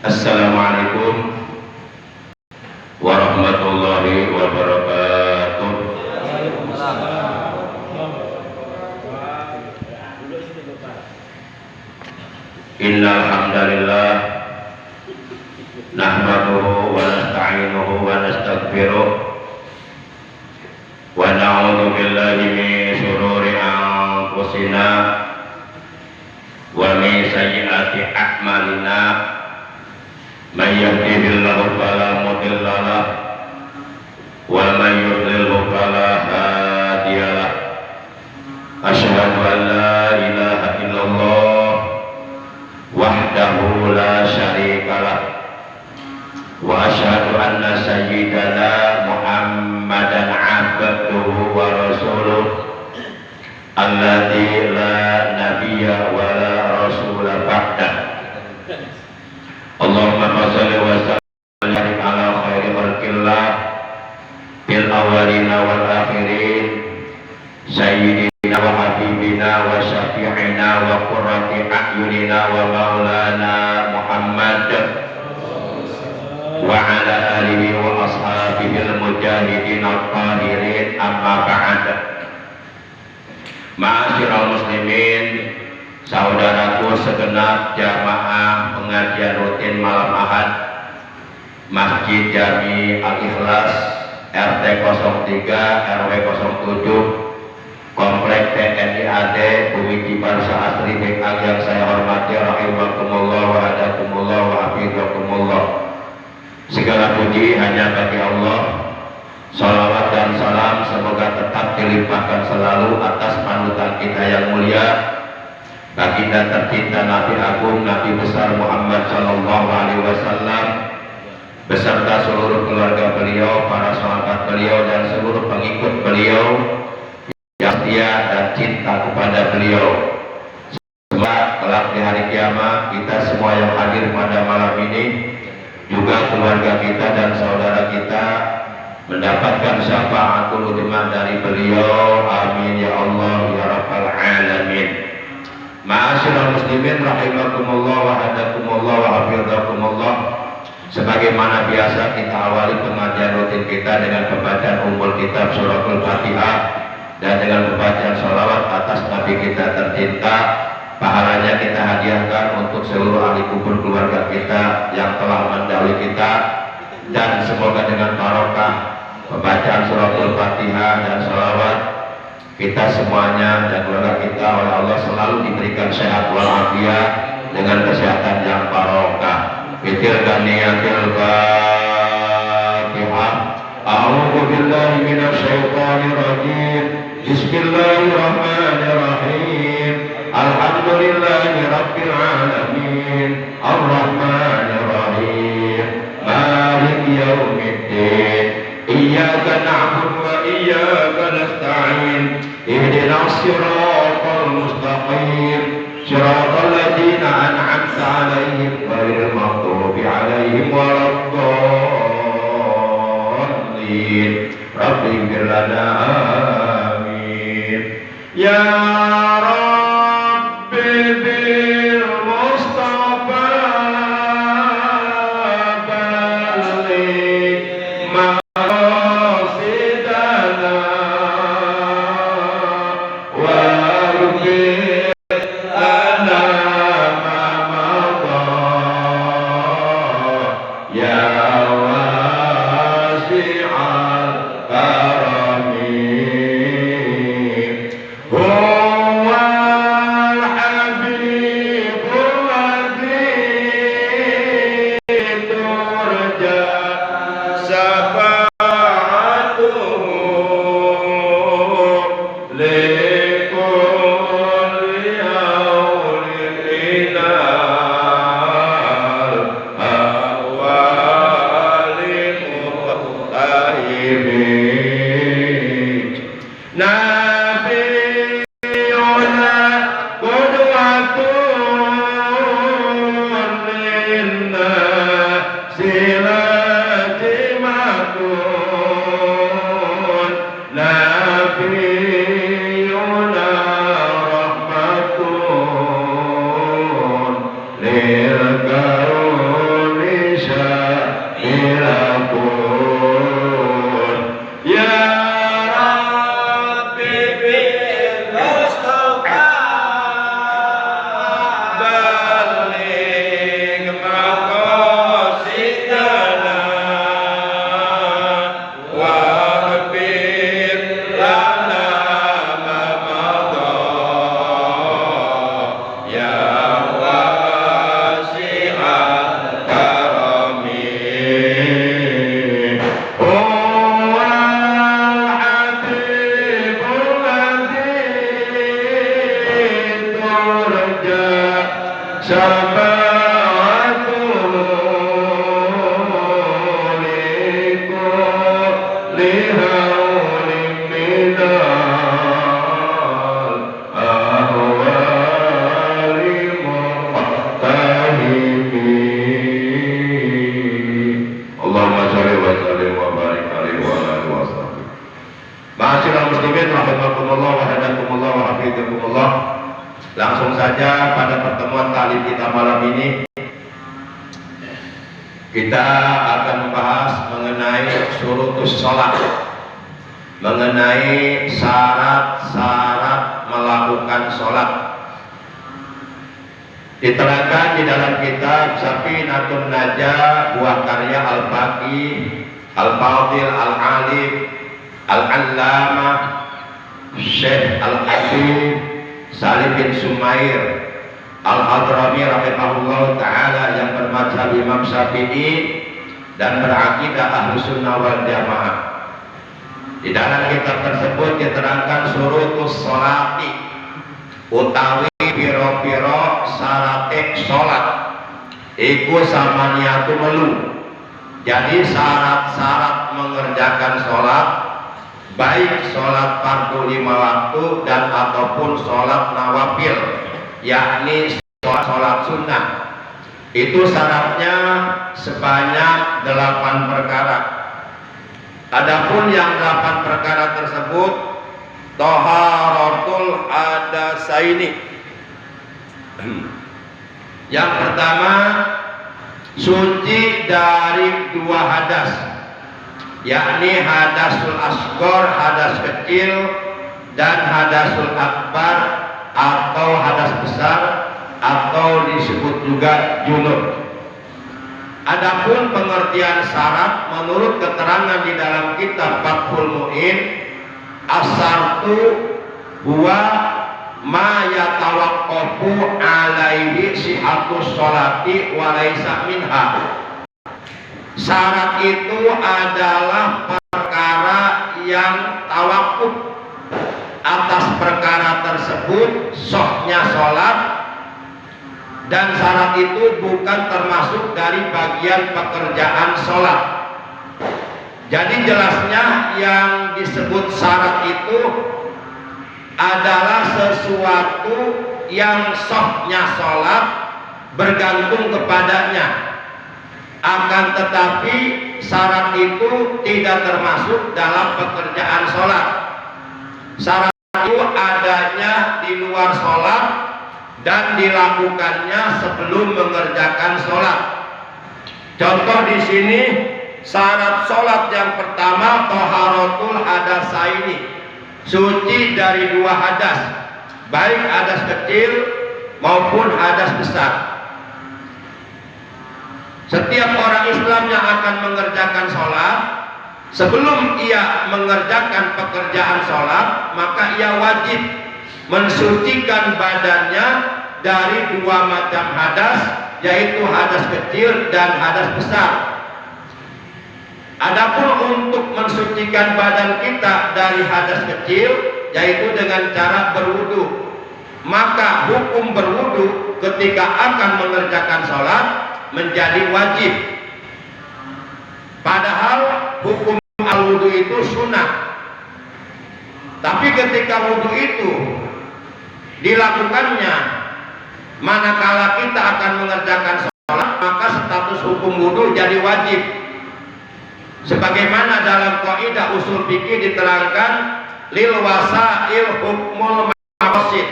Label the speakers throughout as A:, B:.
A: Assalamualaikum warahmatullahi wabarakatuh. Innal hamdalillah nahmaduhu wa nasta'inuhu wa nastaghfiruh wa na'udzu billahi min shururi anfusina wa min sayyiati a'malina. Man yahdihillahu fala mudilla lahu wa man yudlilhu fala hadiya lahu. Asyhadu an la ilaha illallah wahdahu la syarika lahu wa asyhadu anna sayyidana Muhammadan abduhu wa rasuluh alladzi la nabiyya wa la rasula ba'dah. Allahumma shalli wa sallim ala khairi khalqillah bil awwalina wal akhirin sayyidina wa habibina wa syafi'ina wa qurrati a'yunina wa maulana Muhammad wa ala alihi wa ashabihi al-mujahidin al-qahirin, amma ba'd. Ma'asyiral muslimin, saudaraku segenap jamaah pengajian rutin malam Ahad Masjid Jami Al-Ikhlas RT 03 RW 07 Komplek TNI AD Bumi Cibarsa Asri BKG yang saya hormati, rahimakumullah wa hadakumullah wa hafizakumullah. Segala puji hanya bagi Allah. Salawat dan salam semoga tetap dilimpahkan selalu atas panutan kita yang mulia, baginda tercinta Nabi Agung Nabi besar Muhammad Sallallahu Alaihi Wasallam beserta seluruh keluarga beliau, para sahabat beliau dan seluruh pengikut beliau yang setia dan cinta kepada beliau. Semoga kelak di hari kiamat kita semua yang hadir pada malam ini, juga keluarga kita dan saudara kita, mendapatkan syafaatul uzma dari beliau. Amin ya Allah ya rabbal alamin. Ma'asyiral muslimin rahimakumullah wa hadakumullah wa hafizakumullah. Sebagaimana biasa kita awali pengajian rutin kita dengan pembacaan ummul kitab suratul Fatihah dan dengan pembacaan sholawat atas Nabi kita tercinta. Pahalanya kita hadiahkan untuk seluruh ahli kubur keluarga kita yang telah mendahului kita, dan semoga dengan barokah pembacaan suratul Fatihah dan sholawat kita semuanya dan keluarga kita oleh Allah selalu diberikan sehat walafiat dengan kesehatan yang barokah. Fitil ganiyatil Fatihah. A'udzu billahi minasyaitonir rajim. Bismillahirrahmanirrahim. Alhamdulillahi rabbil alamin. Arrahmanir rahim. Maliki yaumiddin. Iyyaka na'budu wa iyyaka nasta'in. Ihdinas siratal mustaqim. Siratal ladzina an'amta 'alaihim ghairil maghdubi 'alaihim waladdallin. Rabbi ighfir lana amin. Ya Rabbi bil Mustafa balligh maqasidana waghfir lana ma madha ya wasi'al karami. Oh saja pada pertemuan kali kita malam ini kita akan membahas mengenai syurutus sholat, mengenai syarat-syarat melakukan sholat. Diterangkan di dalam kitab Safinatun Najah buah karya Al-Baqi Al-Fadil Al-Alim Al-Allamah Syekh Al-Habib Salim bin Sumair Al-Hadrami rahimahullah ta'ala yang bermadzhab Imam Syafi'i dan berakidah Ahlus Sunnah wal Jamaah. Di dalam kitab tersebut diterangkan syurutus sholati utawi piro-piro syaratek sholat iku samaniatu melu. Jadi syarat-syarat mengerjakan sholat, baik sholat fardu 5 waktu dan ataupun sholat nawafil, yakni sholat sunnah, itu syaratnya sebanyak 8 perkara. Adapun yang 8 perkara tersebut taharatul hadasaini. Yang pertama, suci dari 2 hadas, yakni hadasul asghar, hadas kecil, dan hadasul akbar atau hadas besar atau disebut juga junub. Adapun pengertian syarat menurut keterangan di dalam kitab Fathul Mu'in, as-syartu huwa ma yatawaqqafu alaihi sihhatus sholati wa laisa minha. Syarat itu adalah perkara yang tawakuf atas perkara tersebut sahnya sholat, dan syarat itu bukan termasuk dari bagian pekerjaan sholat. Jadi jelasnya yang disebut syarat itu adalah sesuatu yang sahnya sholat bergantung kepadanya, akan tetapi syarat itu tidak termasuk dalam pekerjaan sholat. Syarat itu adanya di luar sholat dan dilakukannya sebelum mengerjakan sholat. Contoh di sini syarat sholat yang pertama taharatul hadasaini, suci dari 2 hadas, baik hadas kecil maupun hadas besar. Setiap orang Islam yang akan mengerjakan sholat, sebelum ia mengerjakan pekerjaan sholat, maka ia wajib mensucikan badannya dari 2 macam hadas, yaitu hadas kecil dan hadas besar. Adapun untuk mensucikan badan kita dari hadas kecil, yaitu dengan cara berwudu, maka hukum berwudu ketika akan mengerjakan sholat menjadi wajib. Padahal hukum al-wudu itu sunnah. Tapi ketika wudu itu dilakukannya manakala kita akan mengerjakan sholat, maka status hukum wudu jadi wajib. Sebagaimana dalam kaidah usul fikih diterangkan, lil wasail hukmul maqasid.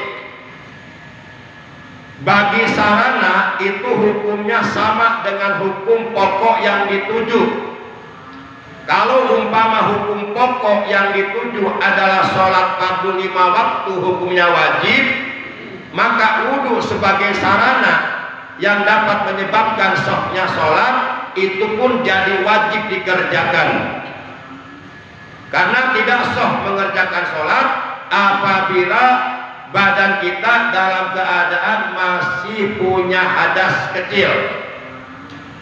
A: Bagi sarana itu hukumnya sama dengan hukum pokok yang dituju. Kalau umpama hukum pokok yang dituju adalah sholat fardu 5 waktu hukumnya wajib, maka wudu sebagai sarana yang dapat menyebabkan sahnya sholat itu pun jadi wajib dikerjakan. Karena tidak sah mengerjakan sholat apabila badan kita dalam keadaan masih punya hadas kecil.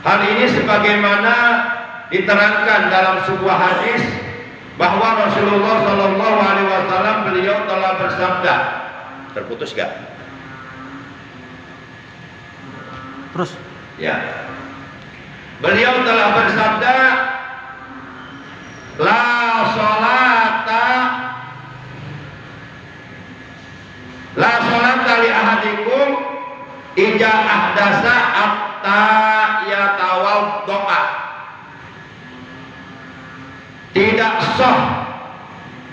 A: Hal ini sebagaimana diterangkan dalam sebuah hadis bahwa Rasulullah Shallallahu Alaihi Wasallam beliau telah bersabda. Terputus gak?
B: Terus?
A: Ya. Beliau telah bersabda, la sholata li ahadikum ija ahdasa atta yatawaddoa. Tidak sah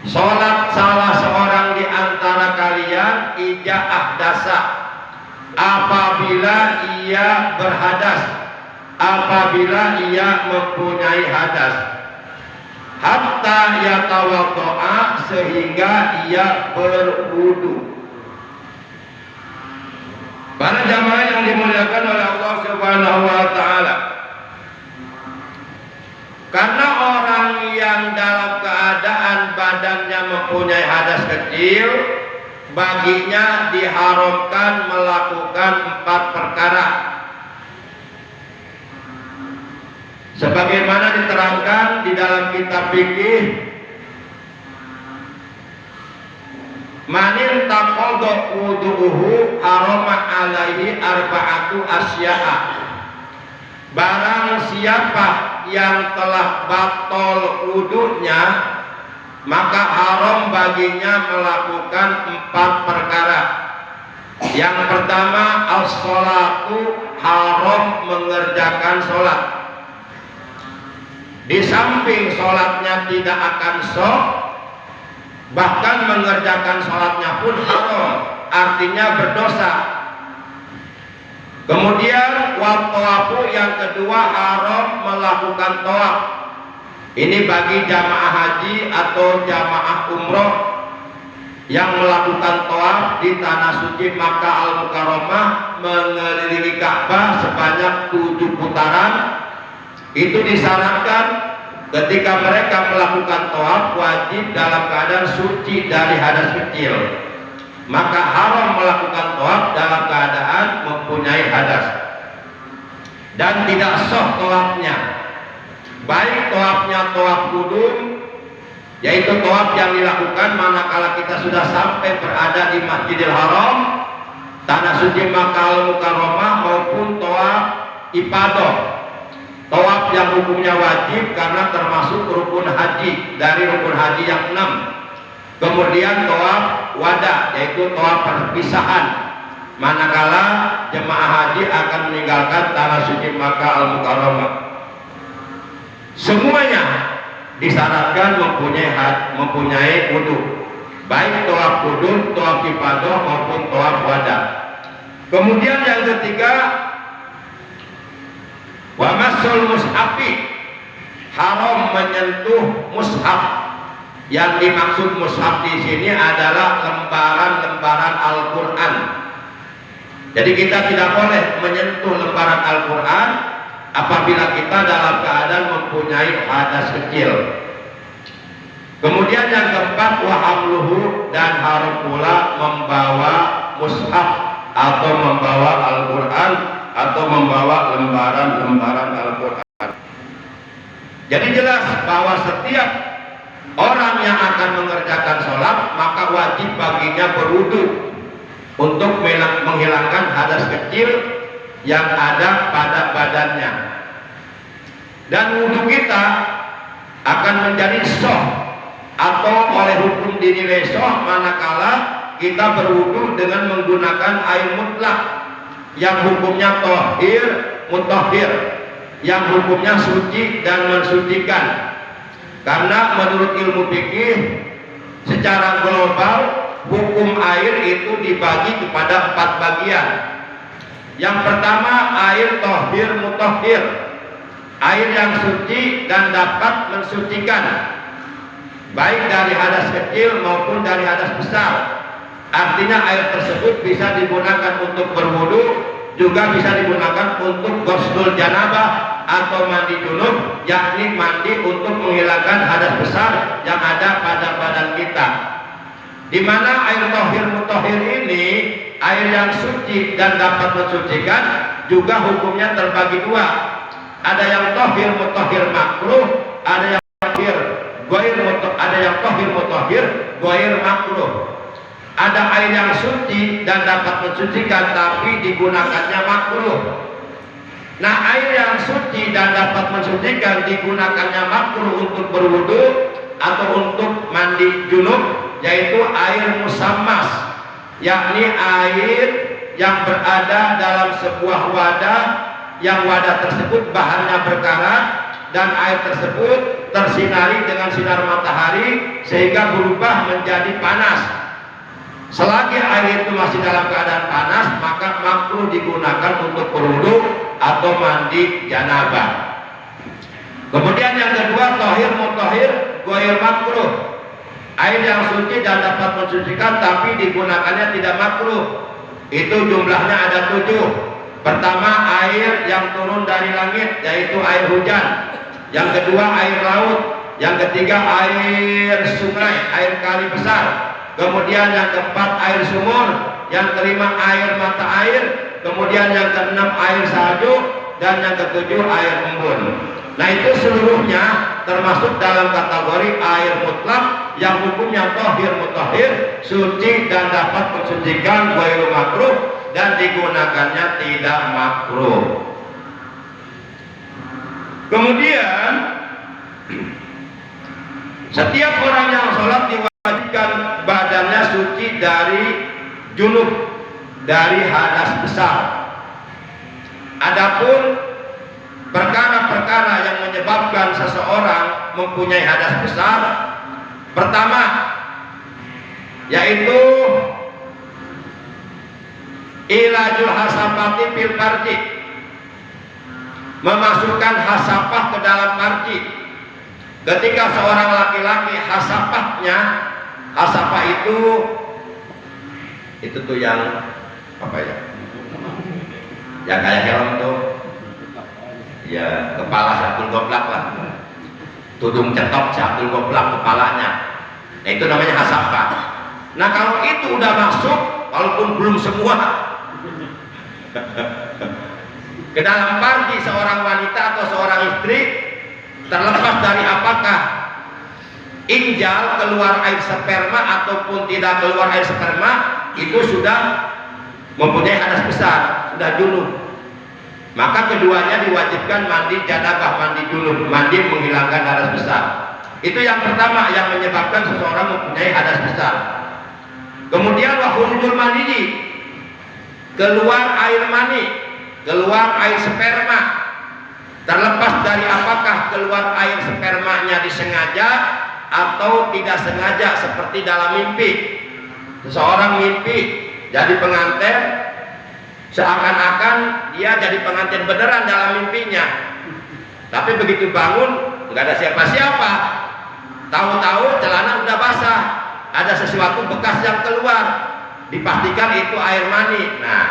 A: sholat salah seorang di antara kalian ija ahdasa, apabila ia berhadas, apabila ia mempunyai hadas, hatta yatawaddo'a, sehingga ia berwudu. Para jamaah yang dimuliakan oleh Allah Subhanahu wa taala, karena orang yang dalam keadaan badannya mempunyai hadas kecil, baginya diharamkan melakukan 4 perkara. Sebagaimana diterangkan di dalam kitab fikih, manin taqadha wudu'uhu harama alaihi arba'atu asya'a. Barang siapa yang telah batal wudunya, maka haram baginya melakukan 4 perkara. Yang pertama, as-sholatu, haram mengerjakan sholat. Di samping sholatnya tidak akan sah, bahkan mengerjakan sholatnya pun haram, artinya berdosa. Kemudian wat-tawafu, yang kedua haram melakukan tawaf. Ini bagi jamaah haji atau jamaah umroh yang melakukan tawaf di tanah suci Makkah Al-Mukarramah, mengelilingi Ka'bah sebanyak 7 putaran. Itu disyaratkan ketika mereka melakukan tawaf wajib dalam keadaan suci dari hadas kecil. Maka haram melakukan tawaf dalam keadaan mempunyai hadas, dan tidak sah tawafnya, baik tawafnya tawaf kudum, yaitu tawaf yang dilakukan manakala kita sudah sampai berada di Masjidil Haram, tanah suci Makkah Al-Mukarramah, maupun tawaf ifadah, tawaf yang hukumnya wajib karena termasuk rukun haji dari rukun haji yang 6. Kemudian tawaf wada, yaitu tawaf perpisahan manakala jemaah haji akan meninggalkan tanah suci Makkah Al-Mukarramah. Semuanya disyaratkan mempunyai wudu, baik tawaf kudum, tawaf ifadah maupun tawaf wada. Kemudian yang ketiga, wa masul mushafi, haram menyentuh mushaf. Yang dimaksud mushaf di sini adalah lembaran-lembaran Al-Qur'an. Jadi kita tidak boleh menyentuh lembaran Al-Qur'an apabila kita dalam keadaan mempunyai hadas kecil. Kemudian yang keempat, wa hamluhu, dan haram pula membawa mushaf atau membawa Al-Qur'an atau membawa lembaran-lembaran Al-Qur'an. Jadi jelas bahwa setiap orang yang akan mengerjakan sholat maka wajib baginya berwudu untuk menghilangkan hadas kecil yang ada pada badannya. Dan wudu kita akan menjadi sah atau oleh hukum dinilai sah manakala kita berwudu dengan menggunakan air mutlak yang hukumnya thahir, mutahhir, yang hukumnya suci dan mensucikan. Karena menurut ilmu fikih secara global hukum air itu dibagi kepada 4 bagian. Yang pertama, air thahir mutahhir, air yang suci dan dapat mensucikan, baik dari hadas kecil maupun dari hadas besar. Artinya air tersebut bisa digunakan untuk berwudu, juga bisa digunakan untuk ghuslul janabah atau mandi junub, yakni mandi untuk menghilangkan hadas besar yang ada pada badan kita. Di mana air thahir mutahhir ini, air yang suci dan dapat mensucikan, juga hukumnya terbagi 2. Ada yang thahir mutahhir makruh, ada yang thahir ghair makruh. Ada air yang suci dan dapat mensucikan tapi digunakannya makruh. Nah, air yang suci dan dapat mensucikan digunakannya makruh untuk berwudu atau untuk mandi junub, yaitu air musammas, yakni air yang berada dalam sebuah wadah, yang wadah tersebut bahannya berkarat dan air tersebut tersinari dengan sinar matahari sehingga berubah menjadi panas. Selagi air itu masih dalam keadaan panas, maka makruh digunakan untuk berwudu atau mandi janabah. Kemudian yang kedua, tohir mutahhir goir makruh. Air yang suci dan dapat mensucikan tapi digunakannya tidak makruh. Itu jumlahnya ada 7. Pertama, air yang turun dari langit, yaitu air hujan. Yang kedua, air laut. Yang ketiga, air sungai, air kali besar. Kemudian yang keempat, air sumur. Yang kelima, air mata air. Kemudian yang keenam, air salju. Dan yang ketujuh, air embun. Nah, itu seluruhnya termasuk dalam kategori air mutlak yang hukumnya tohir mutahhir, suci dan dapat mensucikan, ghairu makruh, dan digunakannya tidak makruh. Kemudian setiap orang yang sholat diwajibkan badannya suci dari junub, dari hadas besar. Adapun perkara-perkara yang menyebabkan seseorang mempunyai hadas besar, pertama yaitu ilajul hasapati fil farji, memasukkan hasapah ke dalam farji. Ketika seorang laki-laki hasapahnya, hasapah itu tuh yang apa ya? Yang kayak helm tuh, ya kepala Syakul Goblak lah, tudung cetok Syakul Goblak kepalanya. Nah, itu namanya hasapah. Nah, kalau itu udah masuk, walaupun belum semua ke dalam farji seorang wanita atau seorang istri, terlepas dari apakah injal keluar air sperma ataupun tidak keluar air sperma, itu sudah mempunyai hadas besar, sudah junub. Maka keduanya diwajibkan mandi janabah, mandi junub, mandi menghilangkan hadas besar. Itu yang pertama yang menyebabkan seseorang mempunyai hadas besar. Kemudian wa khurujul mani, keluar air mani, keluar air sperma. Terlepas dari apakah keluar air spermanya disengaja atau tidak sengaja, seperti dalam mimpi. Seseorang mimpi jadi pengantin, seakan-akan dia jadi pengantin beneran dalam mimpinya. Tapi begitu bangun nggak ada siapa-siapa, tahu-tahu celana udah basah, ada sesuatu bekas yang keluar, dipastikan itu air mani. Nah,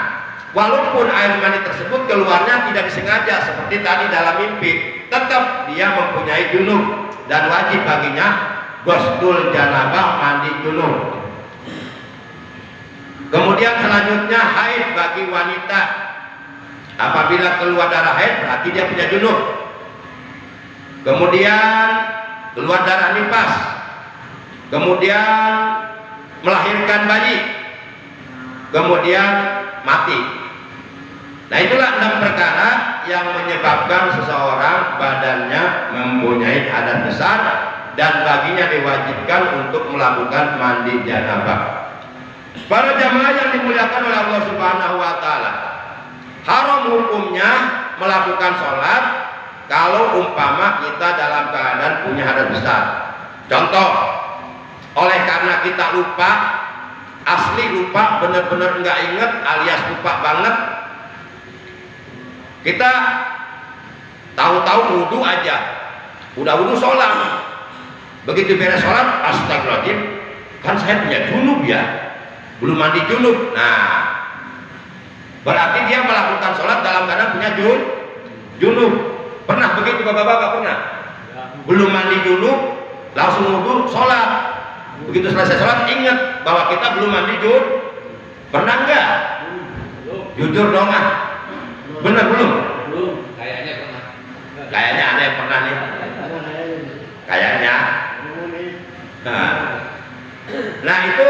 A: walaupun air mani tersebut keluarnya tidak disengaja seperti tadi dalam mimpi, tetap dia mempunyai junub dan wajib baginya ghusl janabah, mandi junub. Kemudian selanjutnya haid bagi wanita. Apabila keluar darah haid berarti dia punya junub. Kemudian keluar darah nifas. Kemudian melahirkan bayi. Kemudian mati. Nah, itulah 6 perkara yang menyebabkan seseorang badannya mempunyai hadas besar dan baginya diwajibkan untuk melakukan mandi janabah. Para jamaah yang dimuliakan oleh Allah Subhanahu wa taala, haram hukumnya melakukan sholat kalau umpama kita dalam keadaan punya hadas besar. Contoh, oleh karena kita lupa, asli lupa, benar-benar nggak inget alias lupa banget, kita tahu-tahu wudu aja, udah wudu sholat, begitu beres sholat, astagfirullahaladzim, kan saya punya junub ya, belum mandi junub. Nah, berarti dia melakukan sholat dalam keadaan punya junub. Pernah begitu bapak-bapak? Pernah? Belum mandi junub, langsung wudu sholat. Begitu selesai sholat ingat bahwa kita belum mandi junub. Pernah enggak? Jujur dong ah. Benar belum?
C: Belum. Kayaknya pernah.
A: Kayaknya ada yang pernah nih. Kayaknya. Nah itu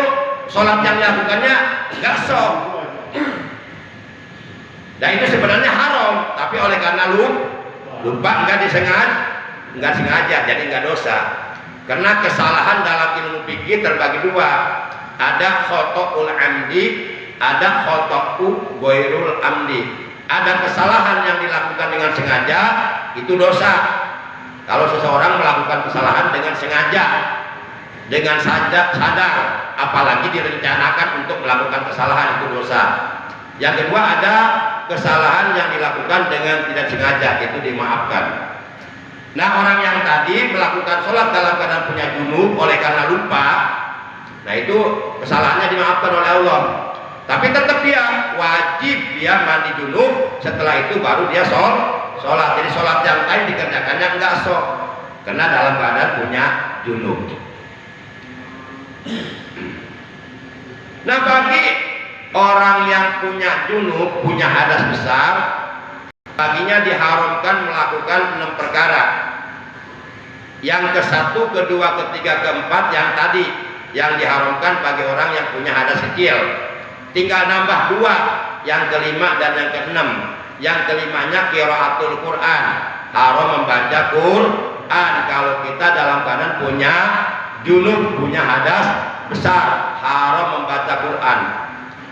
A: sholat yang dilakukannya nggak sah. Dan itu sebenarnya haram, tapi oleh karena lupa nggak sengaja, jadi nggak dosa. Karena kesalahan dalam ilmu fikih terbagi 2. Ada khotoul amdi, ada khotoul ghairul amdi. Ada kesalahan yang dilakukan dengan sengaja, itu dosa. Kalau seseorang melakukan kesalahan dengan sengaja, dengan sadar apalagi direncanakan untuk melakukan kesalahan, itu dosa. Yang kedua, ada kesalahan yang dilakukan dengan tidak sengaja, itu dimaafkan. Nah, orang yang tadi melakukan sholat dalam keadaan punya junub oleh karena lupa, nah itu kesalahannya dimaafkan oleh Allah. Tapi tetap dia wajib dia mandi junub, setelah itu baru dia sholat. Jadi sholat yang tadi dikerjakannya enggak sah, karena dalam keadaan punya junub. Nah, bagi orang yang punya junub, punya hadas besar, baginya diharamkan melakukan 6 perkara. Yang ke-1, ke-2, ke-3, ke-4 yang tadi yang diharamkan bagi orang yang punya hadas kecil. Tinggal nambah 2, yang ke-5 dan yang ke-6. Yang ke-5-nya qiraatul Quran, haram membaca Quran kalau kita dalam keadaan punya junub, punya hadas besar, haram membaca Quran.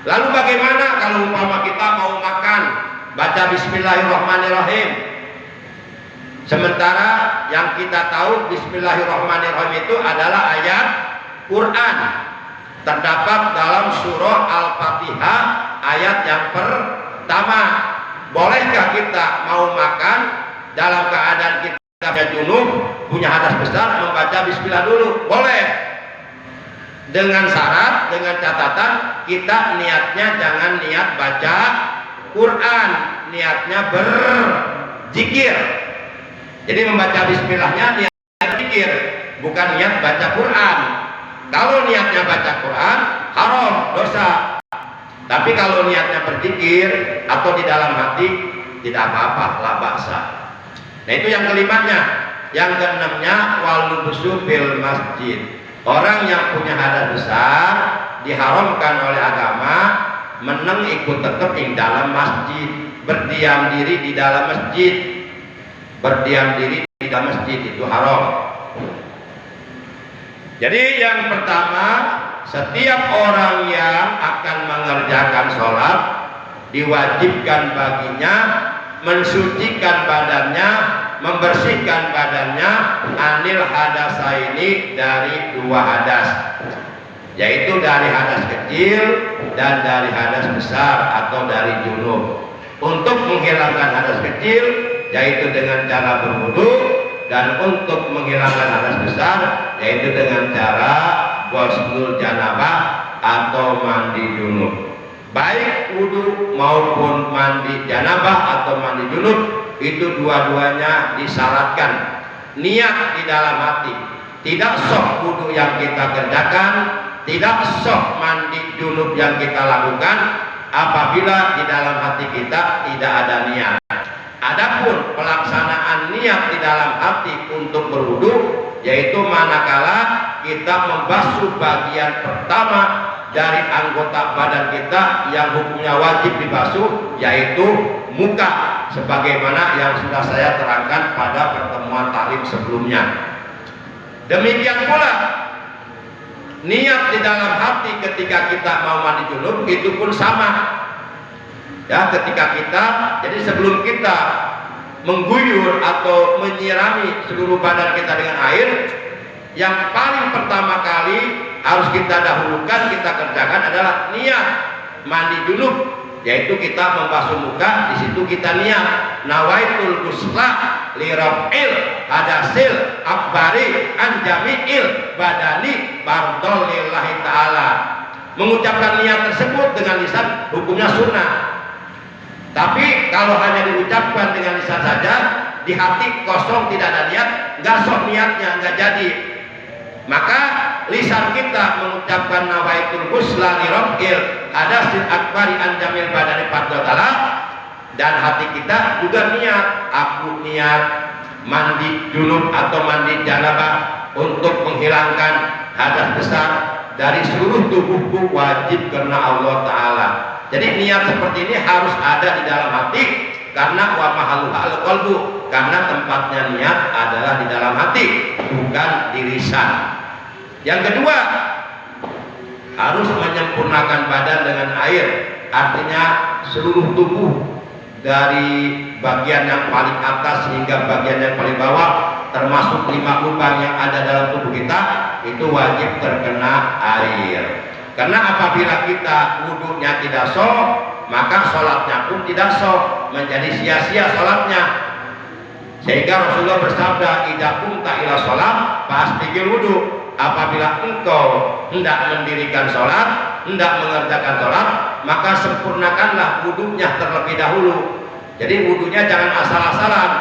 A: Lalu bagaimana kalau umpama kita mau makan, baca bismillahirrahmanirrahim, sementara yang kita tahu bismillahirrahmanirrahim itu adalah ayat Quran, terdapat dalam surah Al-Fatihah ayat yang pertama. Bolehkah kita mau makan dalam keadaan kita punya junub, punya hadas besar, membaca bismillah dulu? Boleh, dengan syarat, dengan catatan kita niatnya jangan niat baca Quran, niatnya berzikir. Jadi membaca bismillahnya niat berzikir, bukan niat baca Quran. Kalau niatnya baca Quran, haram, dosa. Tapi kalau niatnya berzikir atau di dalam hati, tidak apa-apa, la ba'sa. Nah, itu yang kelimanya. Yang keenamnya, wal lubsu fil masjid. Orang yang punya hadas besar diharamkan oleh agama meneng ikut tetap di dalam masjid, berdiam diri di dalam masjid. Berdiam diri di dalam masjid itu haram. Jadi yang pertama, setiap orang yang akan mengerjakan sholat diwajibkan baginya mensucikan badannya, membersihkan badannya anil hadasaini, dari 2 hadas, yaitu dari hadas kecil dan dari hadas besar atau dari junub. Untuk menghilangkan hadas kecil yaitu dengan cara berwudu, dan untuk menghilangkan hadas besar yaitu dengan cara ghuslul janabah atau mandi junub. Baik wudu maupun mandi janabah atau mandi junub itu dua-duanya disyaratkan niat di dalam hati. Tidak sah wudu yang kita kerjakan, tidak sah mandi junub yang kita lakukan apabila di dalam hati kita tidak ada niat. Adapun pelaksanaan niat di dalam hati untuk berwudu yaitu manakala kita membasuh bagian pertama dari anggota badan kita yang hukumnya wajib dibasuh, yaitu muka, sebagaimana yang sudah saya terangkan pada pertemuan taklim sebelumnya. Demikian pula niat di dalam hati ketika kita mau mandi junub itu pun sama. Ya, ketika kita, jadi sebelum kita mengguyur atau menyirami seluruh badan kita dengan air, yang paling pertama kali harus kita dahulukan, kita kerjakan adalah niat mandi junub, yaitu kita membasuh muka. Di situ kita niat nawaitul ghusla li raf'il hadasil akbari an jami'il badani fardhol lillahi ta'ala. Mengucapkan niat tersebut dengan lisan hukumnya sunnah. Tapi kalau hanya diucapkan dengan lisan saja, di hati kosong tidak ada niat, nggak sok niatnya, nggak jadi. Maka lisan kita mengucapkan nawaitul ghusla li raf'il hadasil akbari an jamil badani fardhol ta'ala, dan hati kita juga niat, aku niat mandi junub atau mandi janabah untuk menghilangkan hadas besar dari seluruh tubuhku, wajib karena Allah Ta'ala. Jadi niat seperti ini harus ada di dalam hati, karena wa mahalluha al-qalbu, karena tempatnya niat adalah di dalam hati, bukan di lisan. Yang kedua, harus menyempurnakan badan dengan air, artinya seluruh tubuh dari bagian yang paling atas hingga bagian yang paling bawah, termasuk 5 lubang yang ada dalam tubuh kita, itu wajib terkena air. Karena apabila kita wudunya tidak sah, maka sholatnya pun tidak sah, menjadi sia-sia sholatnya. Sehingga Rasulullah bersabda, idza qumta ila sholat fasbiqil wudu. Apabila engkau hendak mendirikan sholat, hendak mengerjakan sholat, maka sempurnakanlah wudunya terlebih dahulu. Jadi wudunya jangan asal-asalan.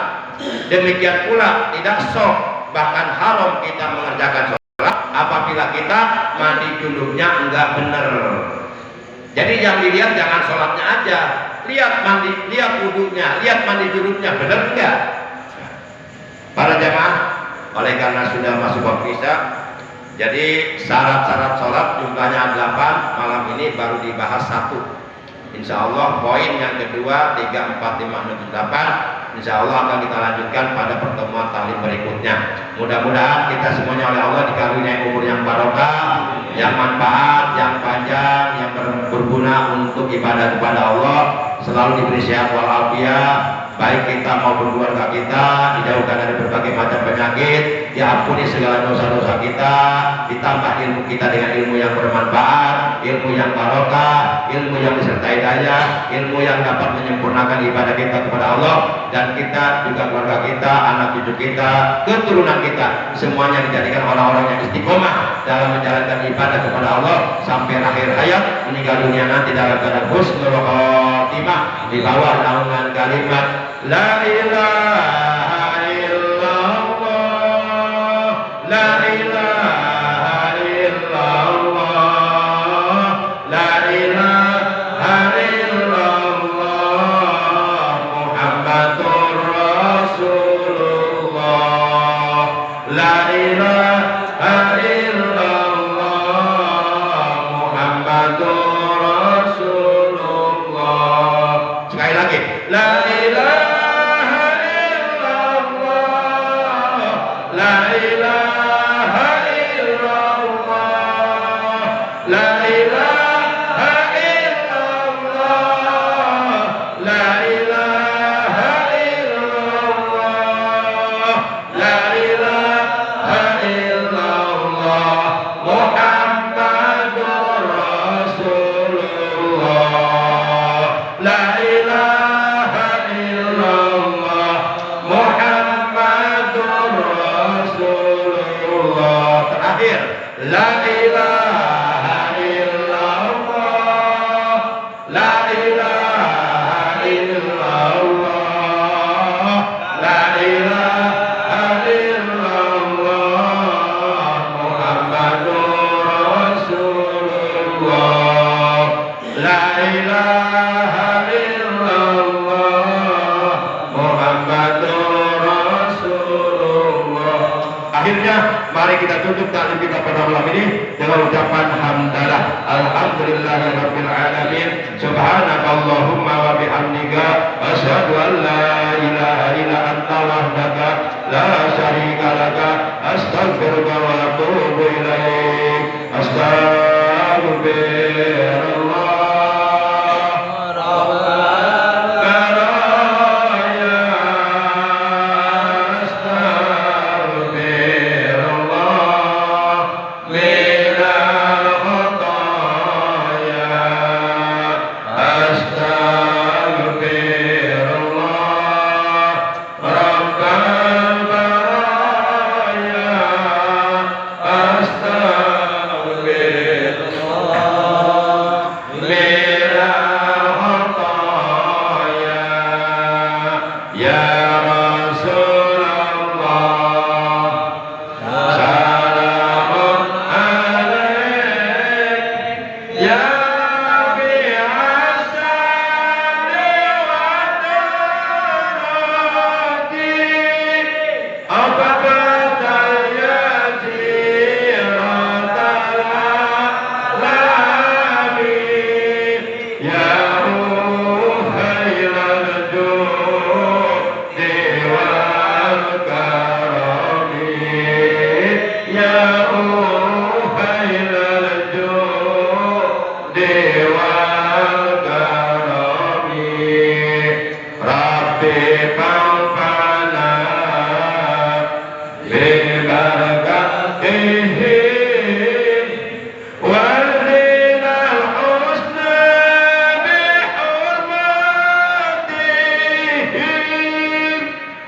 A: Demikian pula tidak sah, bahkan haram kita mengerjakan sholat apabila kita mandi junubnya enggak benar. Jadi yang dilihat jangan sholatnya aja, lihat wudunya, lihat mandi junubnya benar enggak. Para jamaah, oleh karena sudah masuk waktu isya, jadi syarat-syarat sholat jumlahnya 8, malam ini baru dibahas 1. Insya Allah poin yang kedua 3, 4, 5, 6, 8 Insya Allah akan kita lanjutkan pada pertemuan taklim berikutnya. Mudah-mudahan kita semuanya oleh Allah dikaruniai umur yang barokah, yang manfaat, yang panjang, yang berguna untuk ibadah kepada Allah, selalu diberi sehat walafiat, baik kita maupun keluarga kita, dijauhkan dari berbagai macam penyakit, diampuni segala dosa-dosa kita, ditambah ilmu kita dengan ilmu yang bermanfaat, ilmu yang barokah, ilmu yang disertai daya, ilmu yang dapat menyempurnakan ibadah kita kepada Allah, dan kita juga keluarga kita, anak cucu kita, keturunan kita, semuanya dijadikan orang-orang yang istiqomah dalam menjalankan ibadah kepada Allah sampai akhir hayat, meninggal dunia nanti dalam keadaan husnul khotimah di bawah naungan kalimat La ilaha illallah, La ilaha illallah, La ilaha illallah, Muhammadur Rasulullah, La ilaha illallah, Muhammadur Rasulullah. Sekali lagi, La ilaha La ilaha illallah, La ilaha illallah, La ilaha illallah, La ilaha illallah, Muhammadur Rasulullah, La ilaha illallah, Muhammadur Rasulullah. Terakhir, La ilaha illallah, La ilaha illallah, La ilaha illallah, Muhammadur Rasulullah, La ilaha illallah, Muhammadur Rasulullah. Akhirnya mari kita tutup taklim kita pada malam ini dengan ucapan hamdalah alhamdulillahirabbil alamin, subhanakallahumma wa bihamdika asyhadu an la ilaha illa anta wahdaka la syarika laka astaghfiruka wa atubu ilaik. Astagfirullah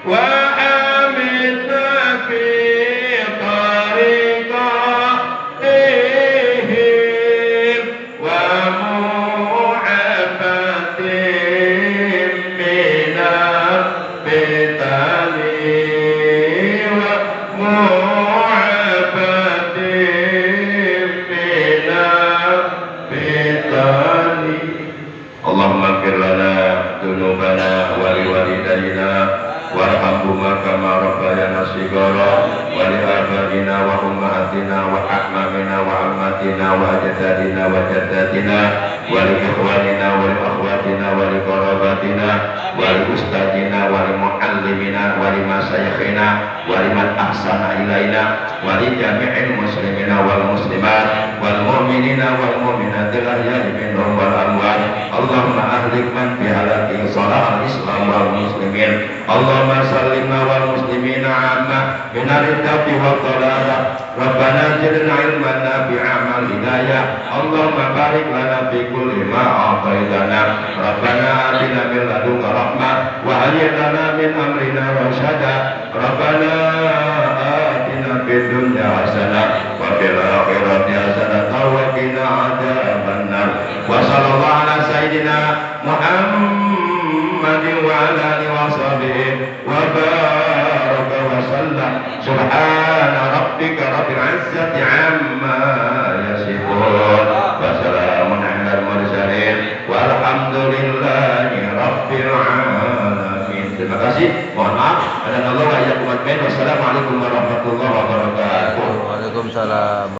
A: وأمتنا في طريقتهم ومعافاة من الفتن ومعافاة من الفتن. اللهم اغفر لنا ذنوبنا ولوالدينا وارحمهما كما ربيانا صغارا ولآبائنا وأمهاتنا وأعمامنا وعماتنا وأجدادنا وجداتنا ولإخواننا ولأخواتنا ولقراباتنا ولأستاذنا ولمعلمنا ولمشايخنا ولمن أحسن إلينا ولجميع المسلمين والمسلمات والمؤمنين والمؤمنات الأحياء منهم والأموات. اللهم أهلك من في هلاك صلاح الإسلام والمسلمين. اللهم سلمنا والمسلمين عامة من الردة والضلالة. ربنا زدنا علما نافعا والهداية. اللهم بارك لنا في كل ما أعطيتنا. ربنا آتنا من لدنك رحمة وهيئ لنا من أمرنا رشدا. ربنا آتنا في الدنيا حسنة وفي الآخرة حسنة وقنا عذاب النار. وصلى الله على سيدنا محمد وعلى آله وصحبه وبارك وسلم. سبحان ربك رب العزة عما يصفون وسلام على المرسلين والحمد لله رب العالمين. Terima kasih. Mohon maaf. Wassalamualaikum warahmatullahi wabarakatuh.
B: Waalaikumsalam.